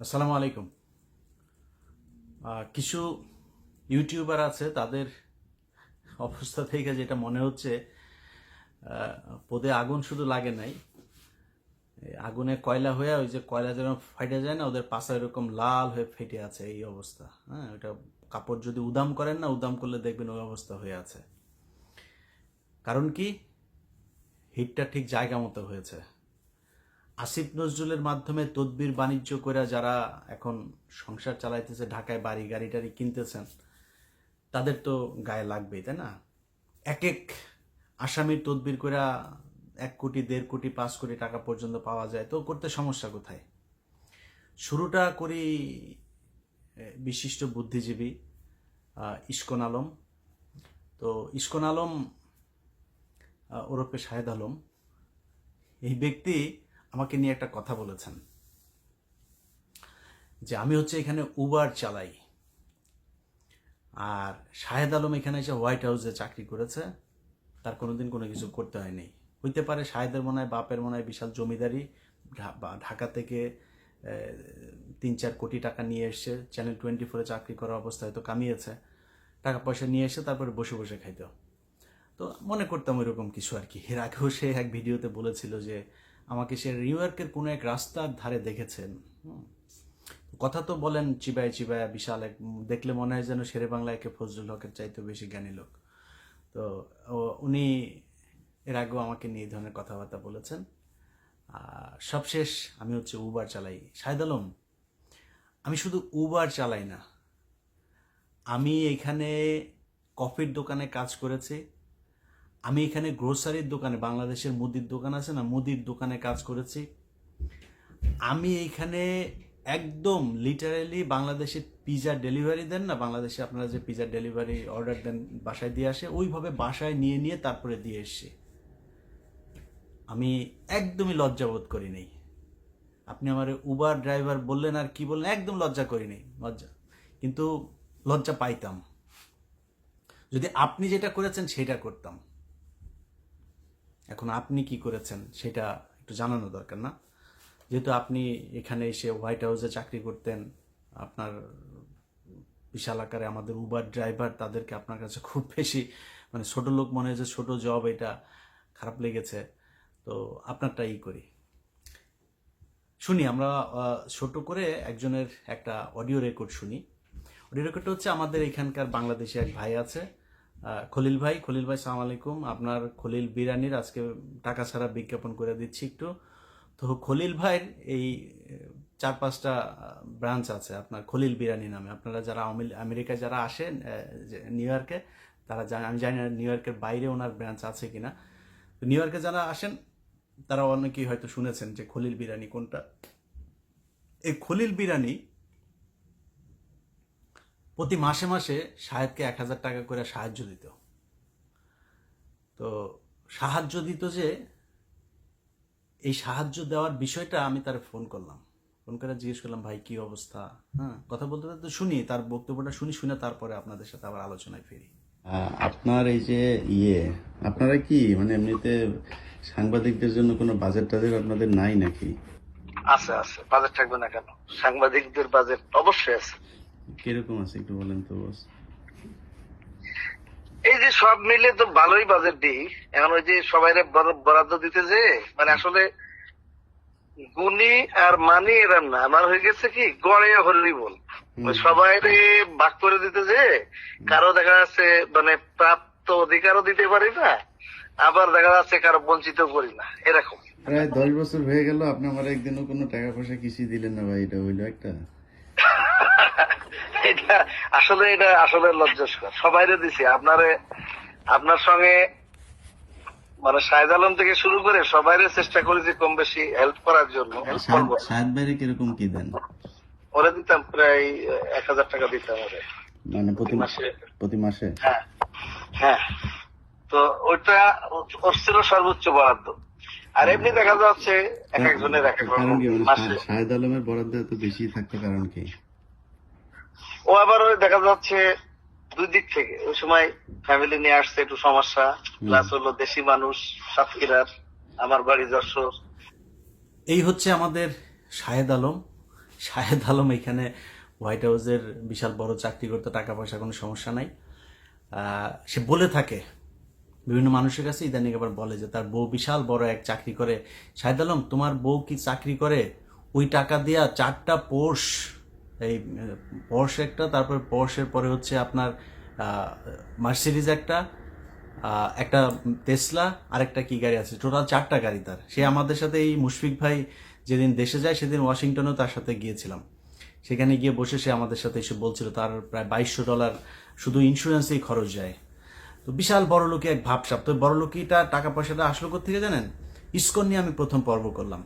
আসসালামু আলাইকুম। কিছু ইউটিউবার আছে, তাদের অবস্থা থেকে যেটা মনে হচ্ছে পদে আগুন শুধু লাগে নাই, আগুনে কয়লা হয়ে ওই যে কয়লা যেন ফাইটে যায় না, ওদের পাশা এরকম লাল হয়ে ফেটে আছে, এই অবস্থা। হ্যাঁ, ওটা কাপড় যদি উদাম করেন না, উদাম করলে দেখবেন ওই অবস্থা হয়ে আছে। কারণ কি, হিটটা ঠিক জায়গা মতো হয়েছে। আসিফ নজরুলের মাধ্যমে তদবির বাণিজ্য করে যারা এখন সংসার চালাইতেছে, ঢাকায় বাড়ি গাড়ি টাড়ি কিনতেছেন, তাদের তো গায়ে লাগবেই, তাই না? এক এক আসামির তদবির করে 1 কোটি 1.5 কোটি 5 কোটি টাকা পর্যন্ত পাওয়া যায়, তো করতে সমস্যা কোথায়? শুরুটা করি বিশিষ্ট বুদ্ধিজীবী ইস্কন আলম। তো ইস্কন আলম ওরফে শাহেদ আলম, এই ব্যক্তি আমাকে নিয়ে একটা কথা বলেছেন যে আমি হচ্ছে এখানে উবার চালাই, আর শাহেদ আলম এখানে এসে হোয়াইট হাউসে চাকরি করেছে, তার কোনোদিন কোনো কিছু করতে হয়নি। হইতে পারে শাহেদের মনে হয় বাপের মনে হয় বিশাল জমিদারি, ঢাকা থেকে 3-4 কোটি টাকা নিয়ে এসছে, চ্যানেল 24-এ চাকরি করার অবস্থায় তো কামিয়েছে, টাকা পয়সা নিয়ে এসে তারপরে বসে বসে খাইতো। তো মনে করতাম ওইরকম কিছু আর কি। এর আগেও সে এক ভিডিওতে বলেছিল যে আমাকে সে নিউ ইয়র্কের কোনো এক রাস্তার ধারে দেখেছেন। কথা তো বলেন চিবায় চিবায়, বিশাল এক, দেখলে মনে হয় যেন শেরে বাংলা একে ফজলুল হকের চাইতে বেশি জ্ঞানী লোক। তো উনি এর আগেও আমাকে নিয়ে এই ধরনের কথাবার্তা বলেছেন। সবশেষ আমি হচ্ছে উবার চালাই। শাহেদ আলম, আমি শুধু উবার চালাই না, আমি এখানে কফির দোকানে কাজ করেছি, আমি এখানে গ্রোসারির দোকানে, বাংলাদেশের মুদির দোকান আছে না, মুদির দোকানে কাজ করেছি। আমি এইখানে একদম লিটারেলি বাংলাদেশে পিজা ডেলিভারি দেন না, বাংলাদেশে আপনারা যে পিজা ডেলিভারি অর্ডার দেন বাসায় দিয়ে আসে, ওইভাবে বাসায় নিয়ে নিয়ে তারপরে দিয়ে এসছি। আমি একদমই লজ্জাবোধ করি নাই। আপনি আমার উবার ড্রাইভার বললেন আর কি বললেন, একদম লজ্জা করি নাই, লজ্জা, কিন্তু লজ্জা পাইতাম যদি আপনি যেটা করেছেন সেটা করতাম। এখন আপনি কি করেছেন সেটা একটু জানানো দরকার না? যেহেতু আপনি এখানে এসে হোয়াইট হাউসে চাকরি করতেন, আপনার বিশাল আকারে আমাদের উবার ড্রাইভার, তাদেরকে আপনার কাছে খুব বেশি মানে ছোট লোক মনে হয়েছে, ছোট জব, এটা খারাপ লেগেছে। তো আপনারটা করি শুনি আমরা। ছোট করে একজনের একটা অডিও রেকর্ড শুনি। অডিও রেকর্ডটা হচ্ছে আমাদের এখানকার বাংলাদেশে এক ভাই আছে, খলিল ভাই। খলিল ভাই, সালাম আলাইকুম। আপনার খলিল বিরিয়ানির আজকে টাকা ছাড়া বিজ্ঞাপন করে দিচ্ছি একটু। তো খলিল ভাইয়ের এই 4-5টা ব্রাঞ্চ আছে আপনার খলিল বিরিয়ানি নামে। আপনারা যারা আমেরিকায় যারা আসেন, নিউ ইয়র্কে, তারা আমি জানি না নিউ ইয়র্কের বাইরে ওনার ব্রাঞ্চ আছে কিনা। তো নিউ ইয়র্কে যারা আসেন তারা অনেকেই হয়তো শুনেছেন যে খলিল বিরিয়ানি কোনটা। এই খলিল বিরিয়ানি প্রতি মাসে মাসে শাহেদকে 1,000 টাকা করে সাহায্য দিত। তো সাহায্য দিত যে, এই সাহায্য দেওয়ার বিষয়টা আমি তার ফোন করলাম, ফোন করে জিজ্ঞেস করলাম, ভাই কি অবস্থা? হ্যাঁ, কথা বলতে বলতে শুনি, তার বক্তব্যটা শুনে তারপরে আপনাদের সাথে আবার আলোচনায় ফিরি। আপনার এই যে আপনারা কি মানে এমনিতে সাংবাদিকদের জন্য কোনো বাজেট টাজেট আপনাদের নাই নাকি? আছে আছে, বাজেট থাকবে না কেন? সাংবাদিকদের বাজেট অবশ্যই আছে। কিরকম আছে একটু বলেন তো বস। এই যে সব মিলে তো ভালোই বাজেট দিই। এখন ওই যে সবাই বরাদ্দ দিতে যে মানে আসলে গুণী আর মানি এরম না, আমার হয়ে গেছে কি গড়ে হলেই বল, সবাই ভাগ করে দিতে যে কারো দেখা যাচ্ছে মানে প্রাপ্ত অধিকারও দিতে পারি না, আবার দেখা যাচ্ছে কারো বঞ্চিত করি না, এরকম। প্রায় 10 বছর হয়ে গেল আপনি আমার একদিনও কোনো টাকা পয়সা কিছুই দিলেন না ভাই, এটা হইলো একটা? এটা আসলে লজ্জাস্কর। সবাইরে দিছি, আপনার সঙ্গে মানে শাহেদ আলম থেকে শুরু করে সবাইরে চেষ্টা করি যে কম বেশি হেল্প করার জন্য। শাহেদ ভাইরে কিরকম কি দেন? ওরা দিতাম প্রায় 1,000 টাকা দিতাম ওরে, মানে প্রতি মাসে? হ্যাঁ হ্যাঁ। তো ওইটা ওর ছিল সর্বোচ্চ বরাদ্দ। আর এমনি দেখা যাচ্ছে এক একজনের এক এক রকম মাসে। শাহেদ আলমের বরাদ্দ এত বেশি থাকতে কারণ কি? ও আবার ওই দেখা যাচ্ছে দুই দিক থেকে, ওই সময় ফ্যামিলি নিয়ে আসছে একটু সমস্যা, প্লাস হলো দেশি মানুষ, সাতক্ষীরার, আমার বাড়ি যশোর। এই হচ্ছে আমাদের শাহেদ আলম। শাহেদ আলম এখানে হোয়াইট হাউসের বিশাল বড় চাকরি করতে, টাকা পয়সা কোনো সমস্যা নাই। সে বলে থাকে বিভিন্ন মানুষের কাছে, ইদানিং আবার বলে যে তার বউ বিশাল বড় এক চাকরি করে। শাহেদ আলম, তোমার বউ কি চাকরি করে? ওই টাকা দিয়া 4টা পোর্শ, এই পোর্শ একটা, তারপর পোর্শের পরে হচ্ছে আপনার মার্সিডিজ একটা, একটা টেসলা, আর একটা কি গাড়ি আছে, টোটাল 4টা গাড়ি তার। সে আমাদের সাথে, এই মুশফিক ভাই যেদিন দেশে যায় সেদিন ওয়াশিংটনেও তার সাথে গিয়েছিলাম। সেখানে গিয়ে বসে সে আমাদের সাথে এসে বলছিল তার প্রায় $2200 শুধু ইন্স্যুরেন্সেই খরচ যায়। তো বিশাল বড় লোকই এক ভাবসাব। তো বড় লোকিটা টাকা পয়সাটা আসলো কোথেকে জানেন? ইসকন নিয়ে আমি প্রথম পর্ব করলাম।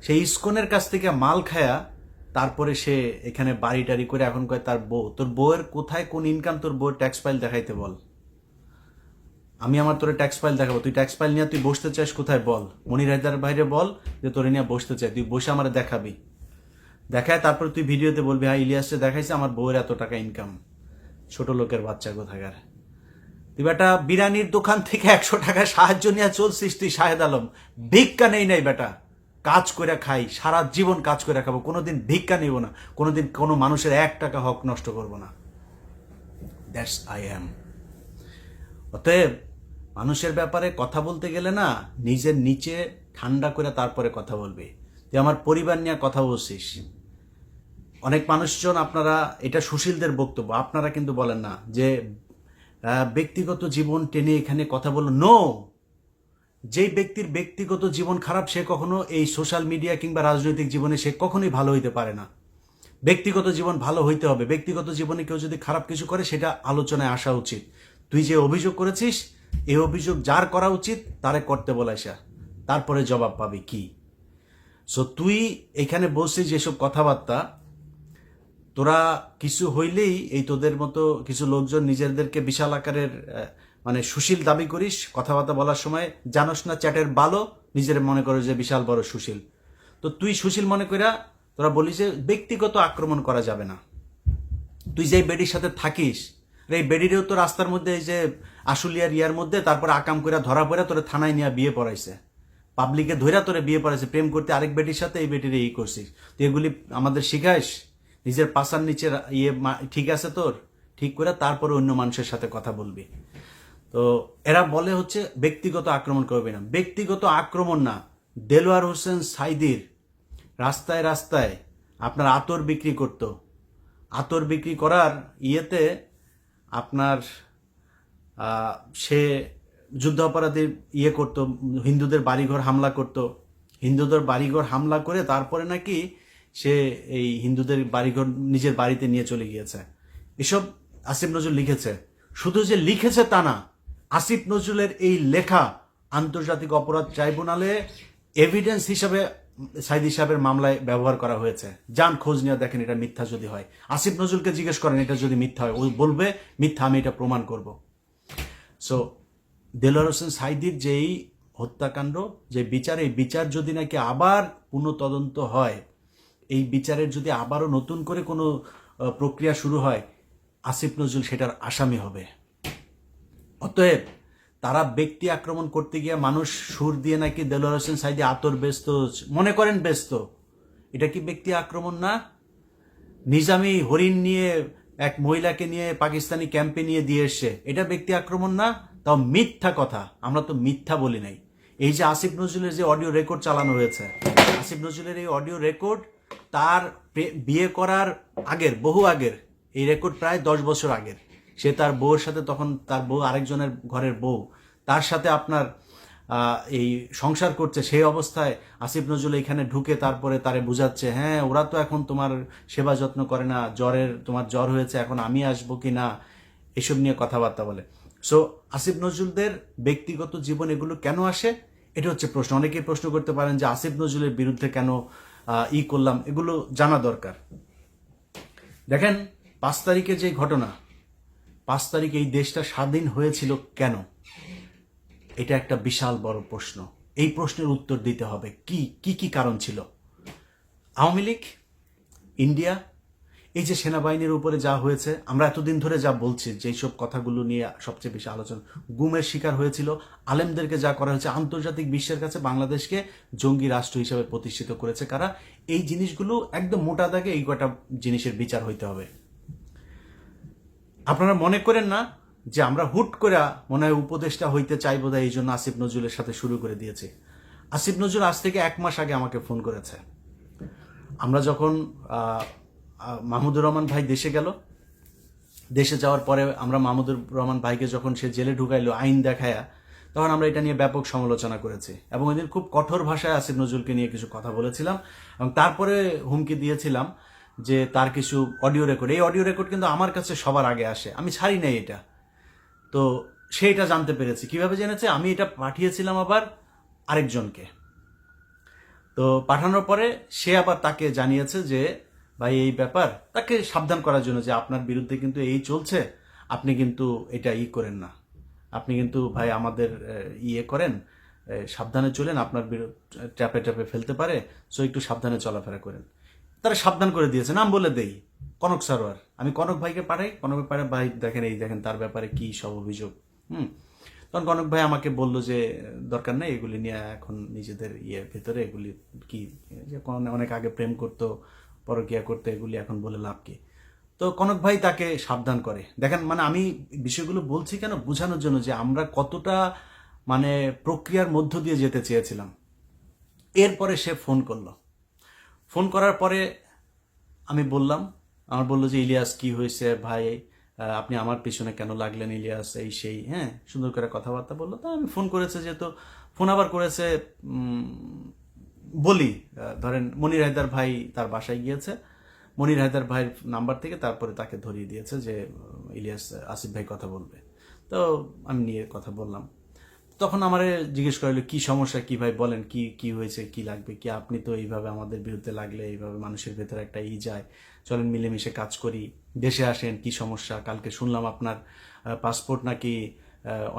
সেই ইসকনের কাছ থেকে মাল খায়া তারপরে সে এখানে বাড়ি টাড়ি করে এখন কয় তার বউ। তোর বউয়ের কোথায় কোন ইনকাম, তোর বউয়ের ট্যাক্স ফাইল দেখাইতে বল। আমি আমার তোর ট্যাক্স ফাইল দেখাবো, তুই ট্যাক্স ফাইল নিয়ে তুই বসতে চাস কোথায় বল, মনির হায়দার বাইরে বল যে তোরে নিয়ে বসতে চাই, তুই বসে আমার দেখাবি, দেখায় তারপর তুই ভিডিওতে বলবি হ্যাঁ ইলিয়াসে দেখাইছে আমার বউয়ের এত টাকা ইনকাম। ছোট লোকের বাচ্চা কোথাকার তুই, বেটা বিরিয়ানির দোকান থেকে 100 টাকা সাহায্য নিয়ে চলছিস তুই শাহেদ আলম। ভিক্ষা নেই নাই বেটা, কাজ করে খাই, সারা জীবন কাজ করে খাবো, কোনোদিন ভিক্ষা নেব না, কোনোদিন কোনো মানুষের 1 টাকা হক নষ্ট করব না। That's I am. অতএব মানুষের ব্যাপারে কথা বলতে গেলে না, নিজের নিচে ঠান্ডা করে তারপরে কথা বলবে। তুই আমার পরিবার নিয়ে কথা বলছিস। অনেক মানুষজন, আপনারা, এটা সুশীলদের বক্তব্য, আপনারা কিন্তু বলেন না যে ব্যক্তিগত জীবন টেনে এখানে কথা বলো। নো, যেই ব্যক্তির ব্যক্তিগত জীবন খারাপ সে কখনো এই সোশ্যাল মিডিয়া কিংবা রাজনৈতিক জীবনে সে কখনোই ভালো হইতে পারে না। ব্যক্তিগত জীবন ভালো হইতে হবে। ব্যক্তিগত জীবনে কেউ যদি খারাপ কিছু করে সেটা আলোচনায় আসা উচিত। তুই যে অভিযোগ করেছিস, এই অভিযোগ যার করা উচিত তারে করতে বলাইসা, তারপরে জবাব পাবি কি। সো তুই এখানে বলছিস যেসব কথাবার্তা, তোরা কিছু হইলেই এই তোদের মতো কিছু লোকজন নিজেদেরকে বিশাল আকারের মানে সুশীল দাবি করিস। কথাবার্তা বলার সময় জানোস না চ্যাটের বালো, নিজের মনে করো যে বিশাল বড় সুশীল। তো তুই সুশীল মনে কইরা তোরা বলিস যে ব্যক্তিগত আক্রমণ করা যাবে না। তুই যে বেডির সাথে থাকিস, এই বেডিরেও তো রাস্তার মধ্যে এই যে আশুলিয়ার ইয়ার মধ্যে তারপরে আকাম কইরা ধরা পড়ে তোরে থানায় নিয়ে বিয়ে পড়াইছে, পাবলিকে ধইরা তোরে বিয়ে পড়াইছে, প্রেম করতে আরেক বেটির সাথে এই বেটিরে এই করছিস। তুই এগুলি আমাদের শিখাইস? নিজের পাশার নিচে ইয়ে ঠিক আছে তোর, ঠিক করে তারপরে অন্য মানুষের সাথে কথা বলবি। তো এরা বলে হচ্ছে ব্যক্তিগত আক্রমণ করবে না। ব্যক্তিগত আক্রমণ না, দেলোয়ার হোসেন সাইদির রাস্তায় রাস্তায় আপনার আতর বিক্রি করত। আতর বিক্রি করার ইয়েতে আপনার সে যুদ্ধাপরাধীর ইয়ে করত, হিন্দুদের বাড়িঘর হামলা করত। হিন্দুদের বাড়িঘর হামলা করে তারপরে নাকি সে এই হিন্দুদের বাড়িঘর নিজের বাড়িতে নিয়ে চলে গিয়েছে। এসব আসিফ নজরুল লিখেছে। শুধু যে লিখেছে তা না, আসিফ নজরুলের এই লেখা আন্তর্জাতিক অপরাধ ট্রাইব্যুনালে এভিডেন্স হিসাবে সাইদি সাহেবের মামলায় ব্যবহার করা হয়েছে। যান খোঁজ নিয়ে দেখেন এটা মিথ্যা যদি হয়। আসিফ নজরুলকে জিজ্ঞেস করেন এটা যদি মিথ্যা হয়, ও বলবে মিথ্যা, আমি এটা প্রমাণ করব। সো দেলোয়ার হোসেন সাইদির যেই হত্যাকাণ্ড, যে বিচার, এই বিচার যদি নাকি আবার পুনঃতদন্ত হয়, এই বিচারের যদি আবারও নতুন করে কোনো প্রক্রিয়া শুরু হয়, আসিফ নজরুল সেটার আসামি হবে। অতএব তারা ব্যক্তি আক্রমণ করতে গিয়ে মানুষ সুর দিয়ে নাকি দেলোয়ার হোসেন সাইদি আতর ব্যস্ত মনে করেন, ব্যস্ত। এটা কি ব্যক্তি আক্রমণ না? নিজামি হরিণ নিয়ে এক মহিলাকে নিয়ে পাকিস্তানি ক্যাম্পে নিয়ে দিয়ে এসছে, এটা ব্যক্তি আক্রমণ না? তাও মিথ্যা কথা, আমরা তো মিথ্যা বলি নাই। এই যে আসিফ নজরুলের যে অডিও রেকর্ড চালানো হয়েছে, আসিফ নজরুলের এই অডিও রেকর্ড তার বিয়ে করার আগের, বহু আগের এই রেকর্ড, প্রায় 10 বছর আগের। সে তার বউয়ের সাথে, তখন তার বউ আরেকজনের ঘরের বউ, তার সাথে আপনার এই সংসার করছে। সেই অবস্থায় আসিফ নজরুল এখানে ঢুকে তারপরে তারে বুঝাচ্ছে, হ্যাঁ ওরা তো এখন তোমার সেবা যত্ন করে না, তোমার জ্বর হয়েছে, এখন আমি আসবো কি না, এসব নিয়ে কথাবার্তা বলে। সো আসিফ নজরুলদের ব্যক্তিগত জীবন এগুলো কেন আসে, এটা হচ্ছে প্রশ্ন। অনেকেই প্রশ্ন করতে পারেন যে আসিফ নজরুলের বিরুদ্ধে কেন করলাম, এগুলো জানা দরকার। দেখেন 5 তারিখে যে ঘটনা, 5 তারিখে এই দেশটা স্বাধীন হয়েছিল কেন, এটা একটা বিশাল বড় প্রশ্ন। এই প্রশ্নের উত্তর দিতে হবে কি কি কারণ ছিল। আওয়ামী লীগ, ইন্ডিয়া, এই যে সেনাবাহিনীর উপরে যা হয়েছে, আমরা এতদিন ধরে যা বলছি, যেই সব কথাগুলো নিয়ে সবচেয়ে বেশি আলোচনা, গুমের শিকার হয়েছিল, আলেমদেরকে যা করা হয়েছে, আন্তর্জাতিক বিশ্বের কাছে বাংলাদেশকে জঙ্গি রাষ্ট্র হিসেবে প্রতিষ্ঠিত করেছে কারা, এই জিনিসগুলো একদম মোটা দাগে এই কটা জিনিসের বিচার হইতে হবে। আপনারা মনে করেন না যে আমরা হুট করে মনে হয় উপদেষ্টা হইতে চাই বোধহয় এই জন্য আসিফ নজরুলের সাথে শুরু করে দিয়েছি। আসিফ নজরুল আজ থেকে 1 মাস আগে আমাকে ফোন করেছে। আমরা যখন মাহমুদুর রহমান ভাই দেশে গেল, দেশে যাওয়ার পরে আমরা মাহমুদুর রহমান ভাইকে যখন সে জেলে ঢুকাইলো আইন দেখায়া, তখন আমরা এটা নিয়ে ব্যাপক সমালোচনা করেছি এবং ওইদিন খুব কঠোর ভাষায় আসিফ নজরুলকে নিয়ে কিছু কথা বলেছিলাম এবং তারপরে হুমকি দিয়েছিলাম যে তার কিছু অডিও রেকর্ড, এই অডিও রেকর্ড কিন্তু আমার কাছে সবার আগে আসে, আমি ছাড়ি নাই এটা। তো সে এটা জানতে পেরেছে। কিভাবে জেনেছে? আমি এটা পাঠিয়েছিলাম আবার আরেকজনকে। তো পাঠানোর পরে সে আবার তাকে জানিয়েছে যে ভাই এই ব্যাপার, তাকে সাবধান করার জন্য যে আপনার বিরুদ্ধে কিন্তু এই চলছে, আপনি কিন্তু এটা করেন না, আপনি কিন্তু ভাই আমাদের করেন, সাবধানে চলেন, আপনার ট্যাপে ট্যাপে ফেলতে পারে, সো একটু সাবধানে চলাফেরা করেন। তারা সাবধান করে দিয়েছে। নাম বলে দেই, কনক সারোয়ার। আমি কনক ভাইকে পাঠাই, কনক ভাই দেখেন এই দেখেন তার ব্যাপারে কি সব অভিযোগ। তখন কনক ভাই আমাকে বলল যে দরকার নেই এগুলি নিয়ে এখন, নিজেদের ভেতরে এগুলি কি, যে অনেক আগে প্রেম করতো, পরকিয়া করতো, এগুলি এখন বলে লাভ কি। তো কনক ভাই তাকে সাবধান করে। দেখেন মানে আমি বিষয়গুলো বলছি কেন, বোঝানোর জন্য যে আমরা কতটা মানে প্রক্রিয়ার মধ্য দিয়ে যেতে চেয়েছিলাম। এরপরে সে ফোন করলো। ফোন করার পরে আমি বললাম, আমার বললো যে ইলিয়াস কি হয়েছে ভাই, আপনি আমার পিছনে কেন লাগলেন ইলিয়াস, এই সেই, হ্যাঁ সুন্দর করে কথাবার্তা বললো। তো আমি ফোন করেছে, যেহেতু ফোন আবার করেছে বলি, ধরেন মনির হায়দার ভাই তার বাসায় গিয়েছে, মনির হায়দার ভাইয়ের নাম্বার থেকে তারপরে তাকে ধরিয়ে দিয়েছে যে ইলিয়াস আসিফ ভাই কথা বলবে। তো আমি নিয়ে কথা বললাম। তখন আমারে জিজ্ঞেস করলো কি সমস্যা, কি ভাই বলেন, কি কি হয়েছে, কি লাগবে কি, আপনি তো এইভাবে আমাদের বিরুদ্ধে লাগলে এইভাবে মানুষের ভেতরে একটা যায়, চলেন মিলেমিশে কাজ করি, দেশে আসেন, কি সমস্যা, কালকে শুনলাম আপনার পাসপোর্ট নাকি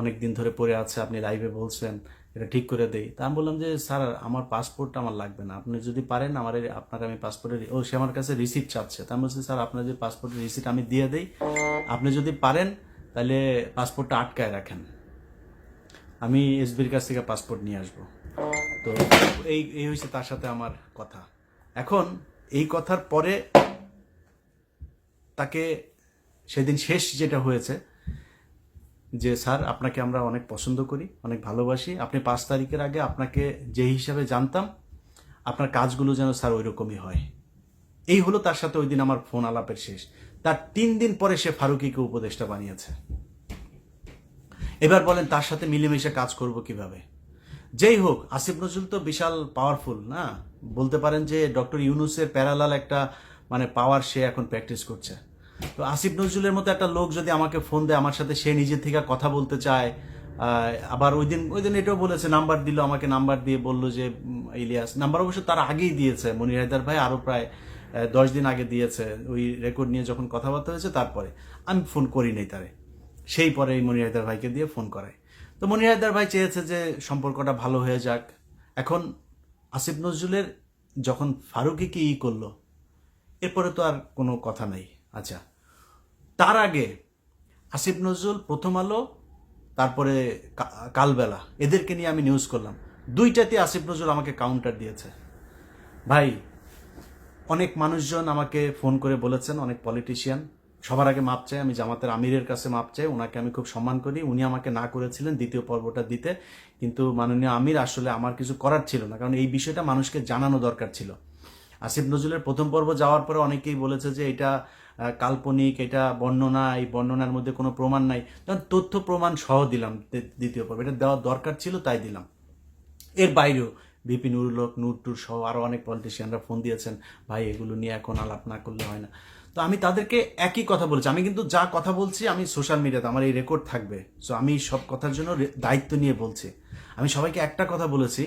অনেক দিন ধরে পড়ে আছে, আপনি লাইভে বলছেন, এটা ঠিক করে দেই। তা আমি বললাম যে স্যার আমার পাসপোর্টটা আমার লাগবে না, আপনি যদি পারেন আপনার আমি পাসপোর্টের, সে আমার কাছে রিসিপ্ট চাচ্ছে। তা আমি বলছি স্যার আপনার যে পাসপোর্টের রিসিপ্ট আমি দিয়ে দেই, আপনি যদি পারেন তাহলে পাসপোর্টটা আটকায় রাখেন, আমি এসবির কাছ থেকে পাসপোর্ট নিয়ে আসবো। তো এই হয়েছে তার সাথে আমার কথা। এখন এই কথার পরে তাকে সেদিন শেষ যেটা হয়েছে যে স্যার আপনাকে আমরা অনেক পছন্দ করি, অনেক ভালোবাসি, আপনি 5 তারিখের আগে আপনাকে যে হিসাবে জানতাম, আপনার কাজগুলো যেন স্যার ওই রকমই হয়। এই হলো তার সাথে ওই দিন আমার ফোন আলাপের শেষ। তার 3 দিন পরে সে ফারুকীকে উপদেষ্টা বানিয়েছে। এবার বলেন তার সাথে মিলেমিশে কাজ করব কিভাবে? যেই হোক, আসিফ নজরুল তো বিশাল পাওয়ারফুল না, বলতে পারেন যে ডক্টর ইউনুসের প্যারালাল একটা মানে পাওয়ার সে এখন প্র্যাকটিস করছে। তো আসিফ নজরুলের মতো একটা লোক যদি আমাকে ফোন দেয়, আমার সাথে সে নিজে থেকে কথা বলতে চায়, আবার ওই দিন এটাও বলেছে, নাম্বার দিল আমাকে, নাম্বার দিয়ে বললো যে ইলিয়াস, নাম্বার অবশ্য তার আগেই দিয়েছে, মনির হায়দার ভাই আরো প্রায় 10 দিন আগে দিয়েছে, ওই রেকর্ড নিয়ে যখন কথাবার্তা হয়েছে তারপরে আমি ফোন করি নাই তারে, সেই পরে এই মনির হায়দার ভাইকে দিয়ে ফোন করায়। তো মনির হায়দার ভাই চেয়েছে যে সম্পর্কটা ভালো হয়ে যাক। এখন আসিফ নজরুলের যখন ফারুকীকে করলো, এরপরে তো আর কোনো কথা নাই। আচ্ছা, তার আগে আসিফ নজরুল, প্রথম আলো, তারপরে কালবেলা, এদেরকে নিয়ে আমি নিউজ করলাম, দুইটাতে আসিফ নজরুল আমাকে কাউন্টার দিয়েছে। ভাই অনেক মানুষজন আমাকে ফোন করে বলেছেন, অনেক পলিটিশিয়ান, সবার আগে মাপ চাই, আমি জামাতের আমিরের কাছে মাপ চাই, ওনাকে আমি খুব সম্মান করি, উনি আমাকে না করেছিলেন দ্বিতীয় পর্বটা দিতে, কিন্তু মাননীয় আমির আসলে আমার কিছু করার ছিল না, কারণ এই বিষয়টা মানুষকে জানানো দরকার ছিল। আসিফ নজরুলের প্রথম পর্ব যাওয়ার পরে অনেকেই বলেছে যে এটা কাল্পনিক, এটা বর্ণনা, এই বর্ণনার মধ্যে কোনো প্রমাণ নাই, তখন তথ্য প্রমাণ সহ দিলাম দ্বিতীয় পর্ব, এটা দেওয়া দরকার ছিল তাই দিলাম। এর বাইরেও বিপি নুরুল হক, নূর সহ আরো অনেক পলিটিশিয়ানরা ফোন দিয়েছেন, ভাই এগুলো নিয়ে এখন আলাপ না করলে হয় না। তো আমি তাদেরকে একই কথা বলছি, আমি কিন্তু যা কথা বলছি আমি সোশ্যাল মিডিয়াতে আমার এই রেকর্ড থাকবে, সো আমি সব কথার জন্য দায়িত্ব নিয়ে বলছি। আমি সবাইকে একটা কথা বলেছি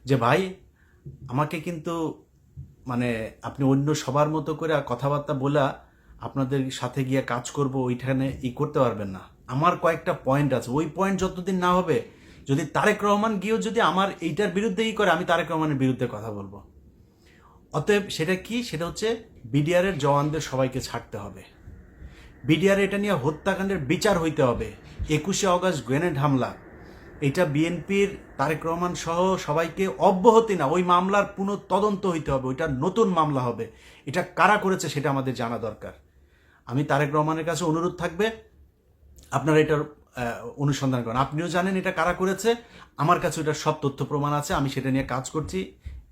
যে ভাই আমাকে কিন্তু মানে আপনি অন্য সবার মতো করে কথাবার্তা বলে আপনাদের সাথে গিয়ে কাজ করব ওইখানে করতে পারবেন না। আমার কয়েকটা পয়েন্ট আছে, ওই পয়েন্ট যতদিন না হবে, যদি তারেক রহমান গিয়েও যদি আমার এইটার বিরুদ্ধে করে, আমি তারেক রহমানের বিরুদ্ধে কথা বলবো। অতএব সেটা কি, সেটা হচ্ছে বিডিআরের জওয়ানদের সবাইকে ছাড়তে হবে। বিডিআর এটা নিয়ে হত্যাকাণ্ডের বিচার হইতে হবে। 21শে অগস্ট গ্রেনেড হামলা, এটা বিএনপির তারেক রহমান সহ সবাইকে অব্যাহতি না, ওই মামলার পুনঃ তদন্ত হইতে হবে, ওইটা নতুন মামলা হবে। এটা কারা করেছে সেটা আমাদের জানা দরকার। আমি তারেক রহমানের কাছে অনুরোধ থাকবে, আপনারা এটার অনুসন্ধান করেন। আপনিও জানেন এটা কারা করেছে, আমার কাছে ওটার সব তথ্য প্রমাণ আছে, আমি সেটা নিয়ে কাজ করছি।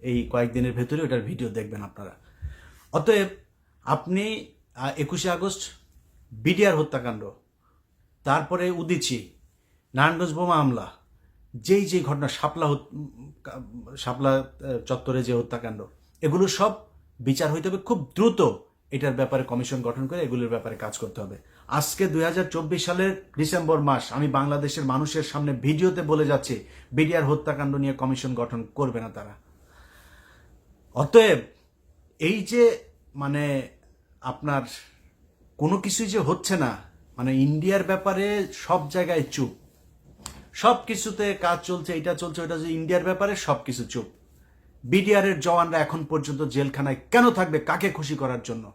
এই কয়েকদিনের ভেতরে ওটার ভিডিও দেখবেন আপনারা। অতএব আপনি 21শে আগস্ট বিডিআর হত্যাকাণ্ড, তারপরে উদিচি, নারায়ণগঞ্জ বোমা হামলা, যেই ঘটনা, শাপলা চত্বরে যে হত্যাকাণ্ড, এগুলো সব বিচার হইতে হবে খুব দ্রুত। এটার ব্যাপারে কমিশন গঠন করে এগুলোর ব্যাপারে কাজ করতে হবে। আজকে 2024 সালের ডিসেম্বর মাস, আমি বাংলাদেশের মানুষের সামনে ভিডিওতে বলে যাচ্ছি, বিডিআর হত্যাকাণ্ড নিয়ে কমিশন গঠন করবে না তারা। অতএব এই যে মানে আপনার কোনো কিছুই যে হচ্ছে না, মানে ইন্ডিয়ার ব্যাপারে সব জায়গায় চুপ, সব কিছুতে কাজ চলছে, এটা চলছে, ওটা যে ইন্ডিয়ার ব্যাপারে সব কিছু চুপ। বিডিআরের জওয়ানরা এখন পর্যন্ত জেলখানায় কেন থাকবে, কাকে খুশি করার জন্য?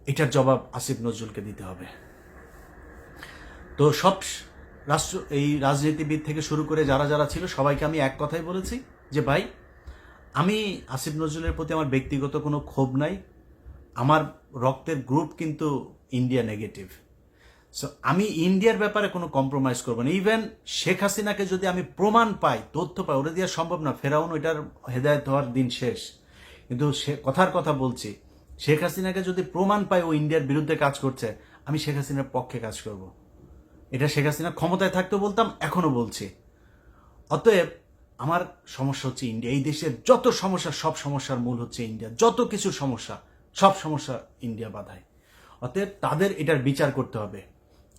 এটার জবাব আসিফ নজরুলকে দিতে হবে। তো সব এই রাজনীতিবিদ থেকে শুরু করে যারা যারা ছিল সবাইকে আমি এক কথাই বলেছি যে ভাই, আমি আসিফ নজরুলের প্রতি আমার ব্যক্তিগত কোনো ক্ষোভ নাই, আমার রক্তের গ্রুপ কিন্তু ইন্ডিয়া নেগেটিভ। সো আমি ইন্ডিয়ার ব্যাপারে কোনো কম্প্রোমাইজ করবো না। ইভেন শেখ হাসিনাকে যদি আমি প্রমাণ পাই, তথ্য পাই, ওটা দেওয়া সম্ভব না, ফেরাউন ওইটার হেদায়ত হওয়ার দিন শেষ। কিন্তু সে কথার কথা বলছি, শেখ হাসিনাকে যদি প্রমাণ পাই ও ইন্ডিয়ার বিরুদ্ধে কাজ করছে, আমি শেখ হাসিনার পক্ষে কাজ করব। এটা শেখ হাসিনা ক্ষমতায় থাকতে বলতাম, এখনো বলছি। অতএব আমার সমস্যা হচ্ছে ইন্ডিয়া। এই দেশের যত সমস্যা, সব সমস্যার মূল হচ্ছে ইন্ডিয়া। যত কিছু সমস্যা, সব সমস্যা ইন্ডিয়া বাধায়। অতএব তাদের এটার বিচার করতে হবে।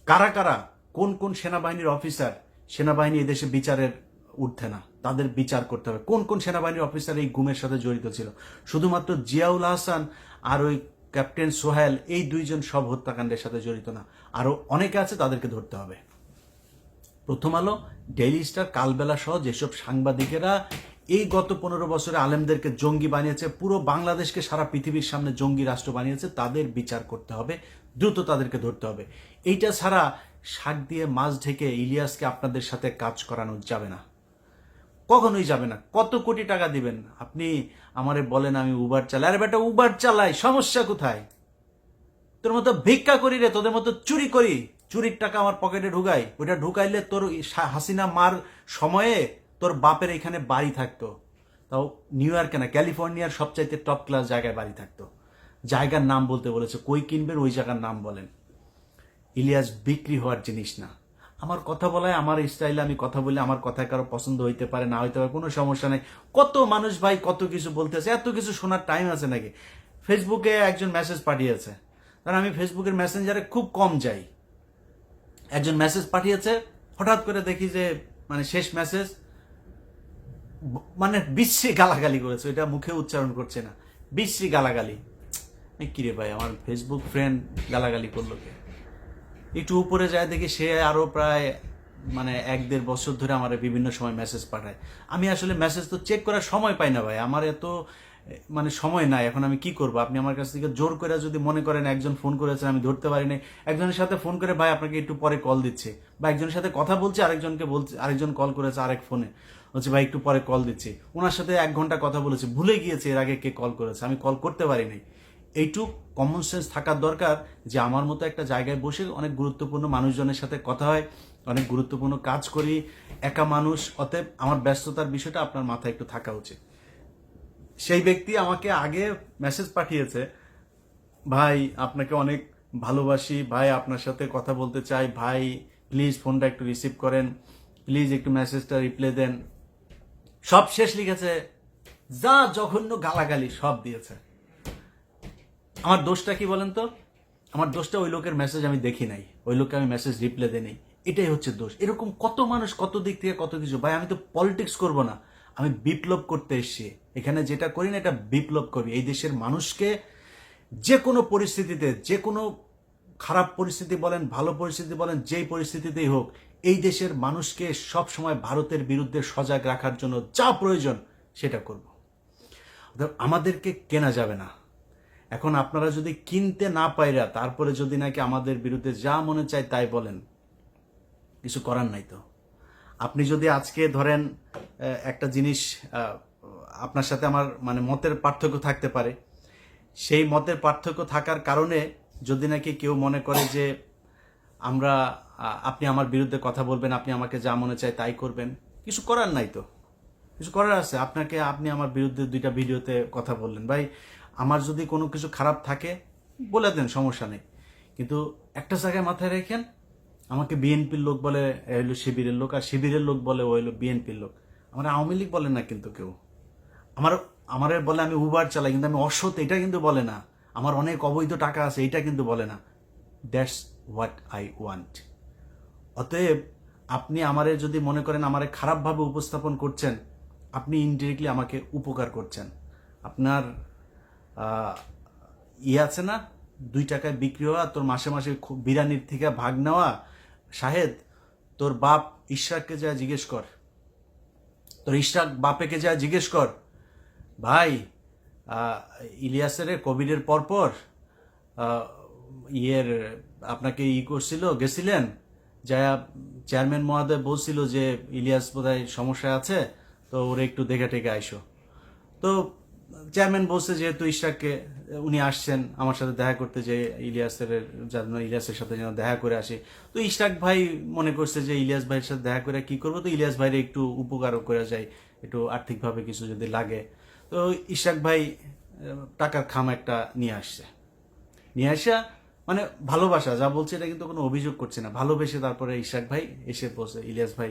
কারা কারা, কোন কোন সেনাবাহিনীর অফিসার, সেনাবাহিনী এদেশে বিচারের উঠছে না, তাদের বিচার করতে হবে। কোন কোন সেনাবাহিনীর অফিসার এই গুমের সাথে জড়িত ছিল? শুধুমাত্র জিয়াউল হাসান আর ওই ক্যাপ্টেন সোহেল, এই দুইজন সব হত্যাকাণ্ডের সাথে জড়িত না, আরো অনেকে আছে, তাদেরকে ধরতে হবে। প্রথম আলো, ডেইলি স্টার, কালবেলা সহ যেসব সাংবাদিকেরা এই গত 15 বছরে আলেমদেরকে জঙ্গি বানিয়েছে, পুরো বাংলাদেশকে সারা পৃথিবীর সামনে জঙ্গি রাষ্ট্র বানিয়েছে, তাদের বিচার করতে হবে, দ্রুত তাদেরকে ধরতে হবে। এইটা ছাড়া শাক দিয়ে মাছ ঢেকে ইলিয়াসকে আপনাদের সাথে কাজ করানো যাবে না, কখনোই যাবে না। কত কোটি টাকা দিবেন আপনি আমারে বলেন আমি উবার চালাই? আরে বেটা, উবার চালাই, সমস্যা কোথায়? তোর মতো ভিক্ষা করি রে, তোদের মতো চুরি করি, চুরির টাকা আমার পকেটে ঢুকাই। ওইটা ঢুকাইলে তোর হাসিনা মার সময়ে তোর বাপের এখানে বাড়ি থাকতো, তাও নিউ ইয়র্কে না, ক্যালিফোর্নিয়ার সবচাইতে টপ ক্লাস জায়গায় বাড়ি থাকতো। জায়গার নাম বলতে বলেছে, কই কিনবেন ওই জায়গার নাম বলেন। ইলিয়াস বিক্রি হওয়ার জিনিস না। আমার কথা বলায়, আমার স্টাইলে আমি কথা বলি, আমার কথায় কারো পছন্দ হইতে পারে, না হইতে পারে, কোনো সমস্যা নেই। কত মানুষ ভাই কত কিছু বলতেছে, এত কিছু শোনার টাইম আছে নাকি? ফেসবুকে একজন মেসেজ পাঠিয়েছে, কারণ আমি ফেসবুকের মেসেঞ্জারে খুব কম যাই। একজন মেসেজ পাঠিয়েছে, হঠাৎ করে দেখি যে মানে শেষ মেসেজ মানে বিশ্রী গালাগালি করেছে, এটা মুখে উচ্চারণ করছে না, বিশ্রী গালাগালি। কিরে ভাই, আমার ফেসবুক ফ্রেন্ড গালাগালি করলো কে? একটু উপরে যায় দেখি সে আরো প্রায় মানে 1-1.5 বছর ধরে আমার বিভিন্ন সময় মেসেজ পাঠায়। আমি আসলে মেসেজ তো চেক করার সময় পাই না ভাই, আমার এত মানে সময় নাই। এখন আমি কি করবো? আপনি আমার কাছ থেকে জোর করে যদি মনে করেন একজন ফোন করেছেন আমি ধরতে পারিনি, একজনের সাথে ফোন করে ভাই আপনাকে একটু পরে কল দিচ্ছে, বা একজনের সাথে কথা বলছে, আরেকজনকে বলছে, আরেকজন কল করেছে আরেক ফোনে, হচ্ছে ভাই একটু পরে কল দিচ্ছি, ওনার সাথে 1 ঘন্টা কথা বলেছে, ভুলে গিয়েছে এর আগে কে কল করেছে, আমি কল করতে পারিনি। এইটুক কমন সেন্স থাকার দরকার যে আমার মতো একটা জায়গায় বসে অনেক গুরুত্বপূর্ণ মানুষজনের সাথে কথা হয়, অনেক গুরুত্বপূর্ণ কাজ করি, একা মানুষ। অতএব আমার ব্যস্ততার বিষয়টা আপনার মাথায় একটু থাকা উচিত। সেই ব্যক্তি আমাকে আগে মেসেজ পাঠিয়েছে, ভাই আপনাকে অনেক ভালোবাসি, ভাই আপনার সাথে কথা বলতে চাই, ভাই প্লিজ ফোনটা একটু রিসিভ করেন, প্লিজ একটু মেসেজটা রিপ্লাই দেন। সব শেষ লিখেছে, যা জঘন্য গালাগালি সব দিয়েছে। আমার দোষটা কি বলেন তো? আমার দোষটা ওই লোকের মেসেজ আমি দেখি নাই, ওই লোককে আমি মেসেজ রিপ্লাই দেই নাই, এটাই হচ্ছে দোষ। এরকম কত মানুষ কত দিক থেকে কত কিছু। ভাই আমি তো পলিটিক্স করব না, আমি বিপ্লব করতে এসেছি। এখানে যেটা করি না এটা বিপ্লব করি। এই দেশের মানুষকে যে কোনো পরিস্থিতিতে, যে কোনো খারাপ পরিস্থিতি বলেন, ভালো পরিস্থিতি বলেন, যেই পরিস্থিতিতেই হোক, এই দেশের মানুষকে সব সময় ভারতের বিরুদ্ধে সজাগ রাখার জন্য যা প্রয়োজন সেটা করব। অতএব আমাদেরকে কেনা যাবে না। এখন আপনারা যদি কিনতে না পাইরা তারপরে যদি নাকি আমাদের বিরুদ্ধে যা মনে চায় তাই বলেন, কিছু করার নাই তো। আপনি যদি আজকে ধরেন একটা জিনিস, আপনার সাথে আমার মানে মতের পার্থক্য থাকতে পারে, সেই মতের পার্থক্য থাকার কারণে যদি নাকি কেউ মনে করে যে আপনি আমার বিরুদ্ধে কথা বলবেন, আপনি আমাকে যা মনে চায় তাই করবেন, কিছু করার নাই তো। কিছু করার আছে? আপনি আমার বিরুদ্ধে 2টা ভিডিওতে কথা বললেন, ভাই আমার যদি কোনো কিছু খারাপ থাকে বলে দেন, সমস্যা নেই। কিন্তু একটা জায়গায় মাথায় রেখেন, আমাকে বিএনপির লোক বলে এ হইলো শিবিরের লোক, আর শিবিরের লোক বলে ও হইলো বিএনপির লোক। আমার আওয়ামী লীগ বলে না কিন্তু কেউ। আমার বলে আমি উবার চালাই, কিন্তু আমি অসৎ এটা কিন্তু বলে না। আমার অনেক অবৈধ টাকা আছে এটা কিন্তু বলে না। That's what I want. অতএব আপনি আমারে যদি মনে করেন আমারে খারাপভাবে উপস্থাপন করছেন, আপনি ইনডিরেক্টলি আমাকে উপকার করছেন। আপনার আছে না, 2 টাকায় বিক্রি হওয়া, তোর মাসে মাসে বিরিয়ানির থেকে ভাগ নেওয়া, শাহেদ তোর বাপ ইশরাককে যা জিজ্ঞেস কর, তোর ইশরাক বাপেকে যা জিজ্ঞেস কর, ভাই ইলিয়াসের কোভিডের পরপর আপনাকে করছিল, গেছিলেন, যা চেয়ারম্যান মহোদয় বলছিল যে ইলিয়াস বোধহয় সমস্যায় আছে, তো ওরে একটু দেখে টেকে আইসো। তো চেয়ারম্যান বলছে যেহেতু ইশরাককে, উনি আসছেন আমার সাথে দেখা করতে, যে ইলিয়াসের সাথে যেন দেখা করে আসি। তো ইশরাক ভাই মনে করছে যে ইলিয়াস ভাইয়ের সাথে দেখা করে কি করবো, তো ইলিয়াস ভাইয়ের একটু উপকারও করে যায়, একটু আর্থিকভাবে কিছু যদি লাগে। তো ইশরাক ভাই টাকার খাম একটা নিয়ে আসা মানে ভালোবাসা, যা বলছে এটা কিন্তু কোনো অভিযোগ করছে না, ভালোবেসে তারপরে ইশরাক ভাই এসে বলছে, ইলিয়াস ভাই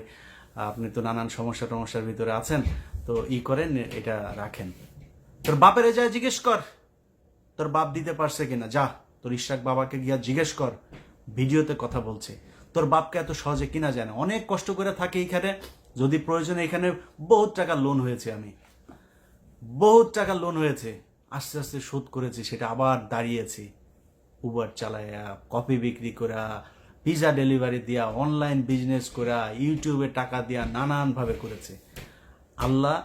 আপনি তো নানান সমস্যার ভিতরে আছেন, তো করেন, এটা রাখেন। তোর বাপেরে যা জিজ্ঞেস কর, তোর বাপ দিতে পারছে কিনা, যা তোর ইশরাক বাবাকে গিয়া জিজ্ঞেস কর, ভিডিওতে কথা বলছে। তোর বাপকে এত সহজে কিনা যায় না, অনেক কষ্ট করে থাকে এইখানে, যদি প্রয়োজনে এখানে বহুত টাকা লোন হয়েছে, আস্তে আস্তে শোধ করেছি, সেটা আবার দাঁড়িয়েছি। উবার চালায়া, কফি বিক্রি করা, পিজা ডেলিভারি দিয়া, অনলাইন বিজনেস করা, ইউটিউবে টাকা দিয়া, নানানভাবে করেছে। আল্লাহ